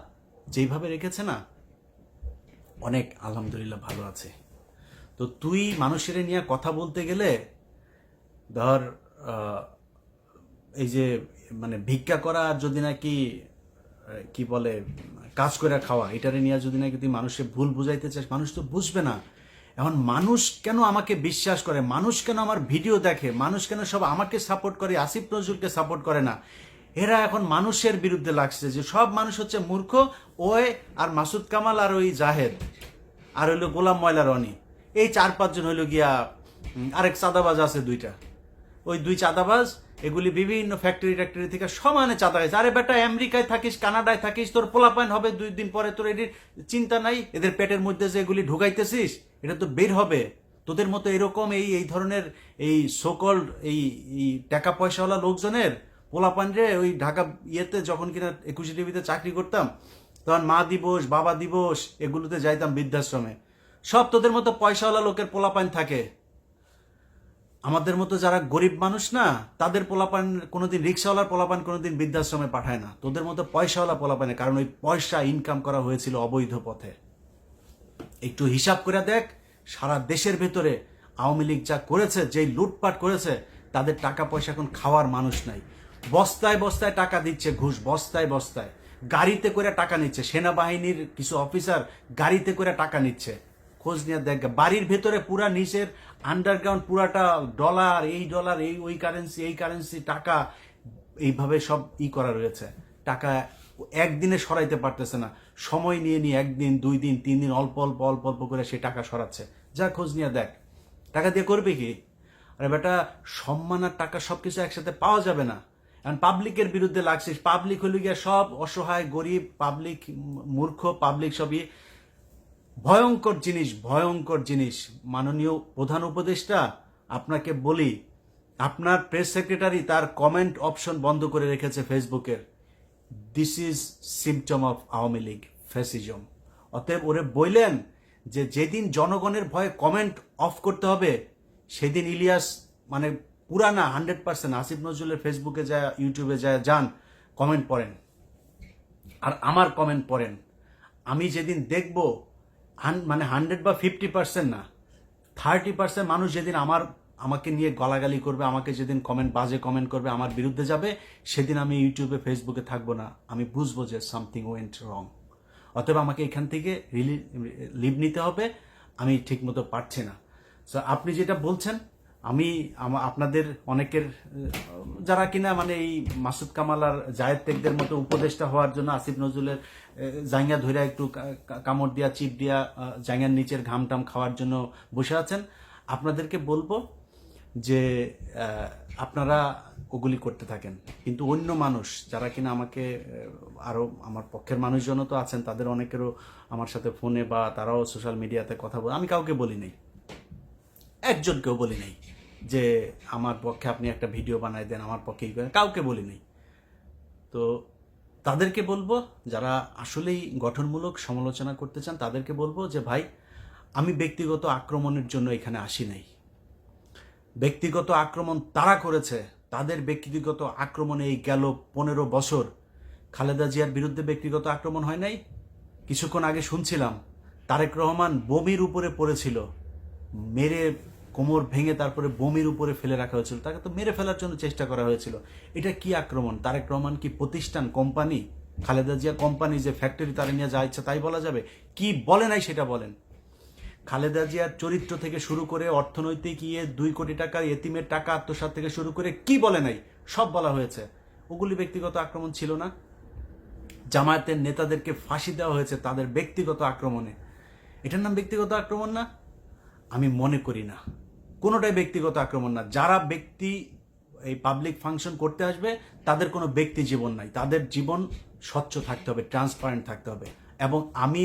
যেইভাবে রেখেছে না, অনেক আলহামদুলিল্লাহ ভালো আছে। তো তুই মানুষের নিয়ে কথা বলতে গেলে ধর এই যে মানে ভিক্ষা করা, আর যদি নাকি কি বলে কাজ করে খাওয়া, এটারে নিয়ে যদি নাকি তুই মানুষের ভুল বুঝাইতে চাস, মানুষ তো বুঝবে না। এখন মানুষ কেন আমাকে বিশ্বাস করে, মানুষ কেন আমার ভিডিও দেখে, মানুষ কেন সব আমাকে সাপোর্ট করে, আসিফ নজরুলকে সাপোর্ট করে না, এরা এখন মানুষের বিরুদ্ধে লাগছে যে সব মানুষ হচ্ছে মূর্খ, ওই আর মাসুদ কামাল আর ওই জাহেদ আর হইলো গোলাম ময়লা রনি, এই 4-5 জন হইলো গিয়া, আরেক চাঁদাবাজ আছে 2টা, ওই 2 চাঁদাবাজ, এগুলি বিভিন্ন ফ্যাক্টরি থেকে সমানে চাঁদা খাইছে। আরে বেটা, আমেরিকায় থাকিস, কানাডায় থাকিস, তোর পোলাপাইন হবে 2 দিন পরে, তোর এটির চিন্তা নাই? এদের পেটের মধ্যে যে এগুলি ঢুকাইতেছিস, এটা তো বের হবে। তোদের মতো এরকম এই ধরনের এই সোকল্ড এই টাকা পয়সাওয়ালা লোকজনের পোলাপান রে, ওই ঢাকা যখন কিনা 21 টিভিতে চাকরি করতাম, তখন মা দিবস, বাবা দিবস এগুলোতে যাইতাম বৃদ্ধাশ্রমে, সব তোদের মতো পয়সাওয়ালা লোকের পোলাপান থাকে। আমাদের মতো যারা গরিব মানুষ না, তাদের পোলাপান কোনোদিন, রিক্সাওয়ালার পোলাপান কোনোদিন বৃদ্ধাশ্রমে পাঠায় না, তোদের মতো পয়সাওয়ালা পোলাপানে, কারণ ওই পয়সা ইনকাম করা হয়েছিল অবৈধ পথে। একটু হিসাব করে দেখ, সারা দেশের ভেতরে আওয়ামী লীগ যা করেছে, যেই লুটপাট করেছে, তাদের টাকা পয়সা এখন খাওয়ার মানুষ নাই। বস্তায় বস্তায় টাকা দিচ্ছে, ঘুষ বস্তায় বস্তায়, গাড়িতে করে টাকা নিচ্ছে, সেনাবাহিনীর কিছু অফিসার গাড়িতে করে টাকা নিচ্ছে। খোঁজ নিয়ে দেখ, বাড়ির ভেতরে পুরা নিচের আন্ডারগ্রাউন্ড পুরাটা ডলার, এই ওই কারেন্সি টাকা, এইভাবে সব করা রয়েছে। টাকা একদিনে সরাইতে পারতেছে না, সময় নিয়ে 1 দিন 2 দিন 3 দিন অল্প অল্প করে সে টাকা সরাচ্ছে। যা খোঁজ নিয়ে দেখ, টাকা দিয়ে করবে কি? আরে বেটা, সম্মান আর টাকা সবকিছু একসাথে পাওয়া যাবে না। এখন পাবলিকের বিরুদ্ধে লাগছিস, পাবলিক হলে গিয়ে সব অসহায়, গরিব, পাবলিক মূর্খ, পাবলিক সবই ভয়ঙ্কর জিনিস। মাননীয় প্রধান উপদেষ্টা, আপনাকে বলি, আপনার প্রেস সেক্রেটারি তার কমেন্ট অপশন বন্ধ করে রেখেছে ফেসবুকের। This is symptom of Awami League fascism. অতএব ওরে বললেন যে যেদিন জনগণের ভয়ে কমেন্ট অফ করতে হবে, সেদিন ইলিয়াস মানে পুরানা 100% আসিফ নজরুলের ফেসবুকে যায়, ইউটিউবে যায়, যান কমেন্ট পড়েন, আর আমার কমেন্ট পড়েন। আমি যেদিন দেখব মানে 100 বা 50% না, 30% মানুষ যেদিন আমাকে নিয়ে গালাগালি করবে, আমাকে যেদিন বাজে কমেন্ট করবে, আমার বিরুদ্ধে যাবে, সেদিন আমি ইউটিউবে ফেসবুকে থাকবো না। আমি বুঝবো যে সামথিং ওয়েন্ট রং। অতএব আমাকে এখান থেকে লিভ নিতে হবে, আমি ঠিকমতো পারছি না। সো আপনি যেটা বলছেন, আপনাদের অনেকের যারা কিনা মানে এই মাসুদ কামাল আর জায়েদ টেকদের মতো উপদেষ্টা হওয়ার জন্য আসিফ নজরুলের জাঙ্গা ধরে একটু কামড় দিয়া চিপ দিয়া জাঙ্গার নিচের ঘাম টাম খাওয়ার জন্য বসে আছেন, আপনাদেরকে বলবো যে আপনারা ওগুলি করতে থাকেন। কিন্তু অন্য মানুষ যারা কিনা আমাকে আরো আমার পক্ষের মানুষজনও তো আছেন, তাদের অনেকেরও আমার সাথে ফোনে বা তারাও সোশ্যাল মিডিয়াতে কথা বলে, আমি কাউকে বলি নাই, একজনকেও বলি নাই যে আমার পক্ষে আপনি একটা ভিডিও বানাই দেন, আমার পক্ষে কাউকে বলি নাই। তো তাদেরকে বলবো, যারা আসলেই গঠনমূলক সমালোচনা করতে চান তাদেরকে বলবো যে ভাই, আমি ব্যক্তিগত আক্রমণের জন্য এখানে আসি নাই। ব্যক্তিগত আক্রমণ তারা করেছে, তাদের ব্যক্তিগত আক্রমণে এই গেল 15 বছর খালেদা জিয়ার বিরুদ্ধে ব্যক্তিগত আক্রমণ হয় নাই। কিছুক্ষণ আগে শুনছিলাম তারেক রহমান বমির উপরে পড়েছিল, মেরে কোমর ভেঙে তারপরে বমির উপরে ফেলে রাখা হয়েছিল, তাকে তো মেরে ফেলার জন্য চেষ্টা করা হয়েছিল। এটা কি আক্রমণ? তারেক রহমান কি প্রতিষ্ঠান, কোম্পানি? খালেদা জিয়া কোম্পানি যে ফ্যাক্টরি, তারা নিয়ে যা ইচ্ছা তাই বলা যাবে? কি বলে নাই সেটা বলেন। খালেদা জিয়ার চরিত্র থেকে শুরু করে অর্থনৈতিক 2 কোটি টাকার এতিমের টাকা আত্মসাৎ থেকে শুরু করে কি বলে নাই সব বলা হয়েছে। ওগুলি ব্যক্তিগত আক্রমণ ছিল না? জামায়াতের নেতাদেরকে ফাঁসি দেওয়া হয়েছে তাদের ব্যক্তিগত আক্রমণে, এটার নাম ব্যক্তিগত আক্রমণ না? আমি মনে করি না, কোনোটাই ব্যক্তিগত আক্রমণ না। যারা ব্যক্তি এই পাবলিক ফাংশন করতে আসবে তাদের কোনো ব্যক্তি জীবন নাই, তাদের জীবন স্বচ্ছ থাকতে হবে, ট্রান্সপারেন্ট থাকতে হবে। এবং আমি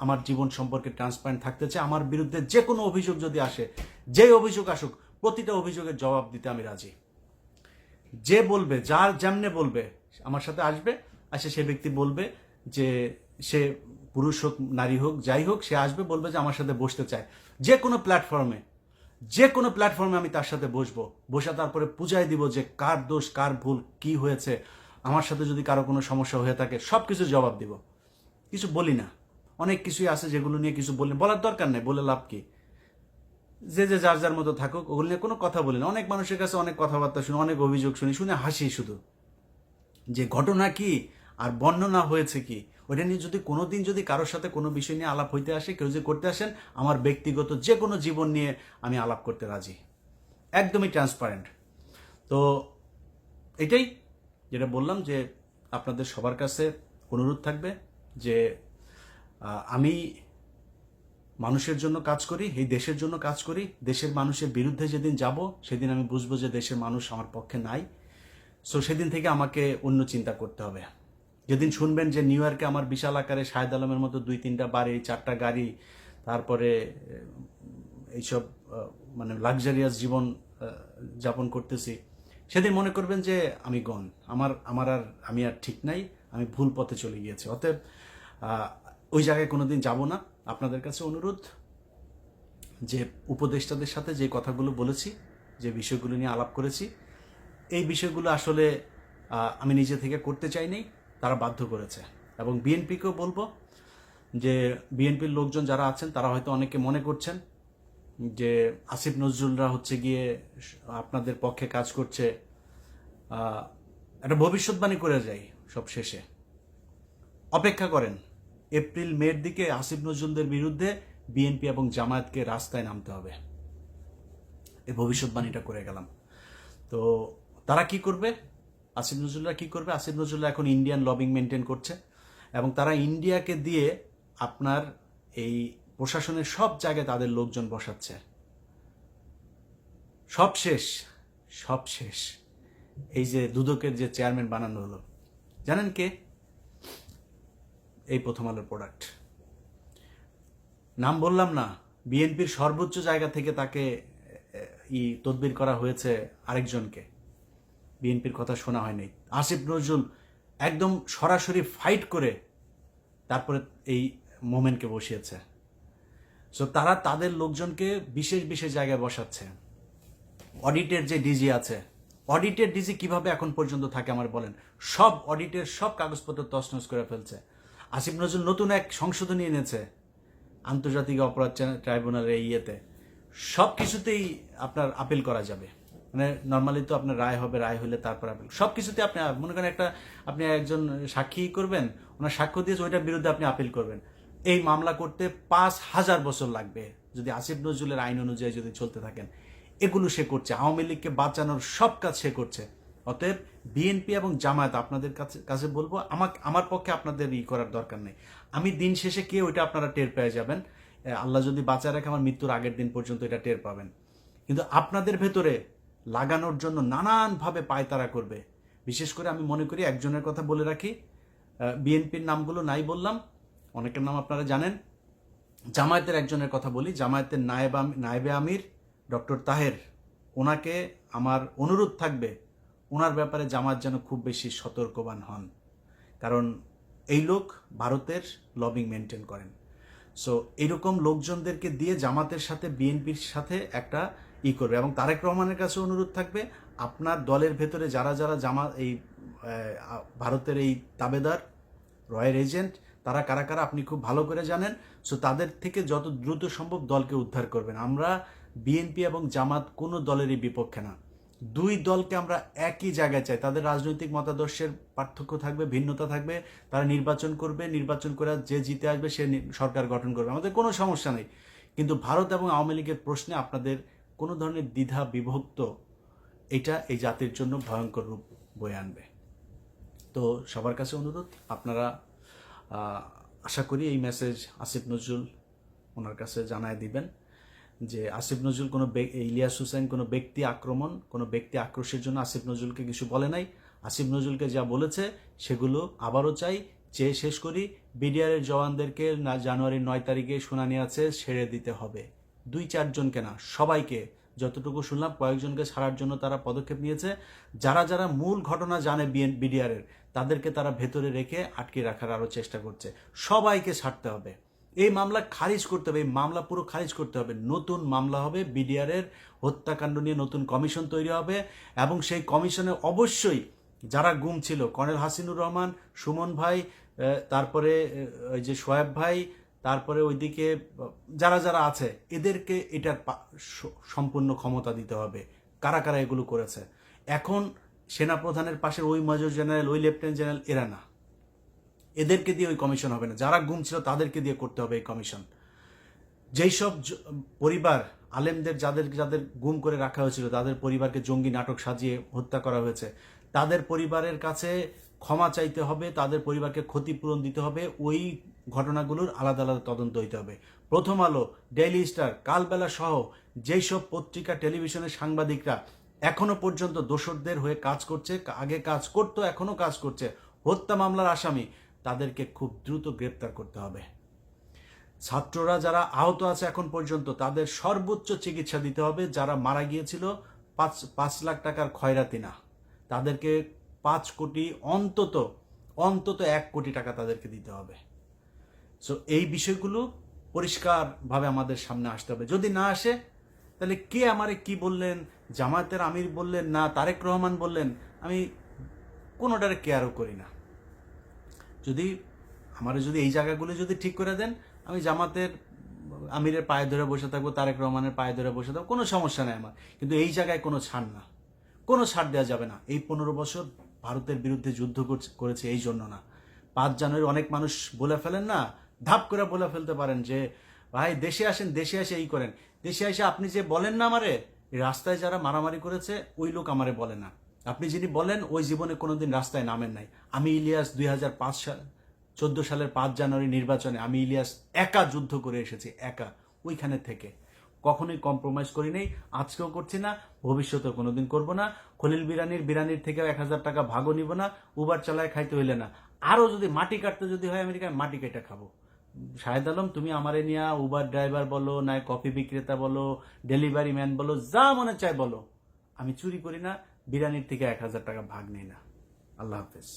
আমার জীবন সম্পর্কে ট্রান্সপারেন্ট থাকতে চাই। আমার বিরুদ্ধে যে কোনো অভিযোগ যদি আসে, যে অভিযোগ আসুক, প্রতিটা অভিযোগের জবাব দিতে আমি রাজি। যে বলবে, যার যেমনে বলবে, আমার সাথে আসবে, আসে সে ব্যক্তি বলবে যে সে পুরুষ হোক নারী হোক যাই হোক, সে আসবে বলবে যে আমার সাথে বসতে চায় যে কোনো প্ল্যাটফর্মে, আমি তার সাথে বসবো, বসে তারপরে পূজায় দিব যে কার দোষ কার ভুল কি হয়েছে, আমার সাথে যদি কারো কোনো সমস্যা হয়ে থাকে সব কিছু জবাব দিব। কিছু বলি না, অনেক কিছুই আছে যেগুলো নিয়ে কিছু বলার দরকার নেই, বলে লাভ কি? যে যার যার মতো থাকুক, ওগুলো নিয়ে কোনো কথা বলি না। অনেক মানুষের কাছে অনেক কথাবার্তা শুনি, অনেক অভিযোগ শুনে হাসি শুধু। যে ঘটনা কি আর বর্ণনা হয়েছে কি, ওইটা নিয়ে যদি কোনোদিন যদি কারোর সাথে কোনো বিষয় নিয়ে আলাপ হইতে আসে, কেউ যদি করতে আসেন, আমার ব্যক্তিগত যে কোনো জীবন নিয়ে আমি আলাপ করতে রাজি, একদমই ট্রান্সপারেন্ট। তো এটাই যেটা বললাম, যে আপনাদের সবার কাছে অনুরোধ থাকবে যে আমি মানুষের জন্য কাজ করি, এই দেশের জন্য কাজ করি। দেশের মানুষের বিরুদ্ধে যেদিন যাব, সেদিন আমি বুঝবো যে দেশের মানুষ আমার পক্ষে নাই। সো সেদিন থেকে আমাকে অন্য চিন্তা করতে হবে। যেদিন শুনবেন যে নিউ ইয়র্কে আমার বিশাল আকারে শাহেদ আলমের মতো 2-3টা বাড়ি, 4টা গাড়ি, তারপরে এইসব মানে লাক্সারিয়াস জীবন যাপন করতেছি, সেদিন মনে করবেন যে আমি গন, আমি আর ঠিক নাই, আমি ভুল পথে চলে গিয়েছি। অতএব ওই জায়গায় কোনোদিন যাব না। আপনাদের কাছে অনুরোধ যে উপদেষ্টাদের সাথে যে কথাগুলো বলেছি, যে বিষয়গুলো নিয়ে আলাপ করেছি, এই বিষয়গুলো আসলে আমি নিজে থেকে করতে চাইনি, তারা বাধ্য করেছে। এবং বিএনপিকেও বলবো যে বিএনপির লোকজন যারা আছেন তারা হয়তো অনেকে মনে করছেন যে আসিফ নজরুলরা হচ্ছে গিয়ে আপনাদের পক্ষে কাজ করছে, একটা ভবিষ্যৎবাণী করে যায় সব শেষে। অপেক্ষা করেন, এপ্রিল মের দিকে আসিফ নজরুলদের বিরুদ্ধে বিএনপি এবং জামায়াতকে রাস্তায় নামতে হবে, এই ভবিষ্যৎবাণীটা করে গেলাম। তো তারা কি করবে, আসিফ নজরুলরা কি করবে? আসিফ নজরুলরা এখন ইন্ডিয়ান লবিং মেনটেন করছে এবং তারা ইন্ডিয়াকে দিয়ে আপনার এই প্রশাসনের সব জায়গায় তাদের লোকজন বসাচ্ছে। সব শেষ। এই যে দুদকের যে চেয়ারম্যান বানানো হলো, জানেন কে? এই প্রথম আলোর প্রোডাক্ট। নাম বললাম না, বিএনপির সর্বোচ্চ জায়গা থেকে তাকে তদবির করা হয়েছে আরেকজনকে, বিএনপির কথা শোনা হয়নি। আসিফ নজরুল একদম সরাসরি ফাইট করে তারপরে এই মোমেন্টকে বসিয়েছে। সো তারা তাদের লোকজনকে বিশেষ জায়গায় বসাচ্ছে। অডিটের যে ডিজি আছে, অডিটের ডিজি কিভাবে এখন পর্যন্ত থাকে আমার বলেন? সব অডিটের সব কাগজপত্র তছনছ করে ফেলছে। আসিফ নজরুল নতুন এক সংশোধনী এনেছে, আন্তর্জাতিক অপরাধ ট্রাইব্যুনালের ইয়েতে সব কিছুতেই আপনার আপিল করা যাবে। মানে নর্মালি তো আপনার রায় হবে, রায় হলে তারপর আপিল, সব কিছুতে আপনি মনে করেন আপনি একজন সাক্ষী করবেন, ওনার সাক্ষ্য দিয়েছে, ওইটার বিরুদ্ধে আপনি আপিল করবেন, এই মামলা করতে 5,000 বছর লাগবে যদি আসিফ নজরুলের আইন অনুযায়ী যদি চলতে থাকেন। এগুলো সে করছে, আওয়ামী লীগকে বাঁচানোর সব কাজ সে করছে। অতএব বিএনপি এবং জামায়াত আপনাদের কাছে বলবো, আমার পক্ষে আপনাদের করার দরকার নেই। আমি দিন শেষে কে ওইটা আপনারা টের পেয়ে যাবেন। আল্লাহ যদি বাঁচায় রাখে আমার মৃত্যুর আগের দিন পর্যন্ত এটা টের পাবেন। কিন্তু আপনাদের ভেতরে লাগানোর জন্য নানানভাবে পায়তারা করবে। বিশেষ করে আমি মনে করি একজনের কথা বলে রাখি, বিএনপির নামগুলো নাই বললাম, অনেকের নাম আপনারা জানেন। জামায়াতের একজনের কথা বলি, জামায়াতের নায়েবে আমির ডক্টর তাহের, ওনাকে আমার অনুরোধ থাকবে ওনার ব্যাপারে জামায়াত যেন খুব বেশি সতর্কবান হন, কারণ এই লোক ভারতের লবিং মেনটেন করেন। সো এইরকম লোকজনদেরকে দিয়ে জামাতের সাথে বিএনপির সাথে একটা করবে। এবং তারেক রহমানের কাছে অনুরোধ থাকবে, আপনার দলের ভেতরে যারা এই ভারতের এই তাবেদার রয়ের এজেন্ট, তারা কারা কারা আপনি খুব ভালো করে জানেন। সো তাদের থেকে যত দ্রুত সম্ভব দলকে উদ্ধার করবেন। আমরা বিএনপি এবং জামাত কোনো দলেরই বিপক্ষে না, দুই দলকে আমরা একই জায়গায় চাই। তাদের রাজনৈতিক মতাদর্শের পার্থক্য থাকবে, ভিন্নতা থাকবে, তারা নির্বাচন করবে, নির্বাচন করে যে জিতে আসবে সে সরকার গঠন করবে, আমাদের কোনো সমস্যা নেই। কিন্তু ভারত এবং আওয়ামী লীগের প্রশ্নে আপনাদের কোনো ধরনের দ্বিধা বিভক্ত, এটা এই জাতির জন্য ভয়ঙ্কর রূপ বয়ে আনবে। তো সবার কাছে অনুরোধ, আপনারা আশা করি এই মেসেজ আসিফ নজরুল ওনার কাছে জানায় দিবেন যে আসিফ নজরুল ইলিয়াস হুসাইন কোনো ব্যক্তি আক্রমণ, কোনো ব্যক্তি আক্রোশের জন্য আসিফ নজরুলকে কিছু বলে নাই। আসিফ নজরুলকে যা বলেছে সেগুলো আবারও চেয়ে শেষ করি। বিডিআরের জওয়ানদেরকে জানুয়ারির 9 তারিখে শুনানি আছে, ছেড়ে দিতে হবে। 2-4 জনকে না, সবাইকে। যতটুকু শুনলাম কয়েকজনকে ছাড়ার জন্য তারা পদক্ষেপ নিয়েছে। যারা মূল ঘটনা জানে বিডিআরের, তাদেরকে তারা ভেতরে রেখে আটকে রাখার আরও চেষ্টা করছে। সবাইকে ছাড়তে হবে, এই মামলা খারিজ করতে হবে, এই মামলা পুরো খারিজ করতে হবে। নতুন মামলা হবে, বিডিআরের হত্যাকাণ্ড নিয়ে নতুন কমিশন তৈরি হবে, এবং সেই কমিশনে অবশ্যই যারা গুম ছিল, কর্নেল হাসিনুর রহমান, সুমন ভাই, তারপরে ওই যে শোয়েব ভাই, তারপরে ওইদিকে যারা আছে, এদেরকে এটার সম্পূর্ণ ক্ষমতা দিতে হবে। কারা কারা এগুলো করেছে। এখন সেনাপ্রধানের পাশের ওই মেজর জেনারেল, ওই লেফটেন্যান্ট জেনারেল, এরা না, এদেরকে দিয়ে ওই কমিশন হবে না। যারা গুম ছিল তাদেরকে দিয়ে করতে হবে এই কমিশন। যেই সব পরিবার, আলেমদের যাদের গুম করে রাখা হয়েছিল, তাদের পরিবারকে জঙ্গি নাটক সাজিয়ে হত্যা করা হয়েছে, তাদের পরিবারের কাছে ক্ষমা চাইতে হবে, তাদের পরিবারকে ক্ষতিপূরণ দিতে হবে। ওই ঘটনাগুলোর আলাদা আলাদা তদন্ত হইতে হবে। প্রথম আলো, ডেইলি স্টার, কালবেলা সহ যেই সব পত্রিকা, টেলিভিশনের সাংবাদিকরা এখনো পর্যন্ত দোষরদের হয়ে কাজ করছে, আগে কাজ করতো, এখনো কাজ করছে, হত্যা মামলার আসামি, তাদেরকে খুব দ্রুত গ্রেপ্তার করতে হবে। ছাত্ররা যারা আহত আছে এখন পর্যন্ত, তাদের সর্বোচ্চ চিকিৎসা দিতে হবে। যারা মারা গিয়েছিল 5 লাখ টাকার খয়রাতি না, তাদেরকে 5 কোটি, অন্তত 1 কোটি টাকা তাদেরকে দিতে হবে। সো এই বিষয়গুলো পরিষ্কারভাবে আমাদের সামনে আসতে হবে। যদি না আসে, তাহলে কে আমারে কি বললেন, জামায়াতের আমির বললেন না তারেক রহমান বললেন, আমি কোনোটারে কেয়ারও করি না। যদি এই জায়গাগুলো যদি ঠিক করে দেন, আমি জামাতের আমিরের পায়ে ধরে বসে থাকবো, তারেক রহমানের পায়ে ধরে বসে থাকবো, কোনো সমস্যা নেই আমার। কিন্তু এই জায়গায় কোনো ছাড় না, কোনো ছাড় দেওয়া যাবে না। এই 15 বছর ভারতের বিরুদ্ধে যুদ্ধ করেছে এই জন্য না। 5 জানুয়ারি অনেক মানুষ বলে ফেলেন না, ধাপ করে বলে ফেলতে পারেন যে ভাই দেশে আসেন, দেশে এসে এই করেন। দেশে এসে আপনি যে বলেন না আমারে, রাস্তায় যারা মারামারি করেছে ওই লোক আমারে বলে না। আপনি যিনি বলেন ওই জীবনে কোনোদিন রাস্তায় নামেন নাই। আমি ইলিয়াস 2014 সালের 5 জানুয়ারি নির্বাচনে আমি ইলিয়াস একা যুদ্ধ করে এসেছি, একা, ওইখানে থেকে কখনোই কম্প্রোমাইজ করি নেই, আজকেও করছি না, ভবিষ্যতেও কোনোদিন করবো না। খলিল বিরানির থেকে 1000 টাকা ভাগও নিব না, উবার চালায় খাইতে হইলে না। আরও যদি মাটি কাটতে যদি হয় আমেরিকায়, মাটি কেটে খাবো। শাহেদ আলম, তুমি আমারে নিয়ে উবার ড্রাইভার বলো, না কফি বিক্রেতা বলো, ডেলিভারি ম্যান বলো, যা মনে চায় বলো, আমি চুরি করি না, বিরানির থেকে 1000 টাকা ভাগ নেই না। আল্লাহ হাফেজ।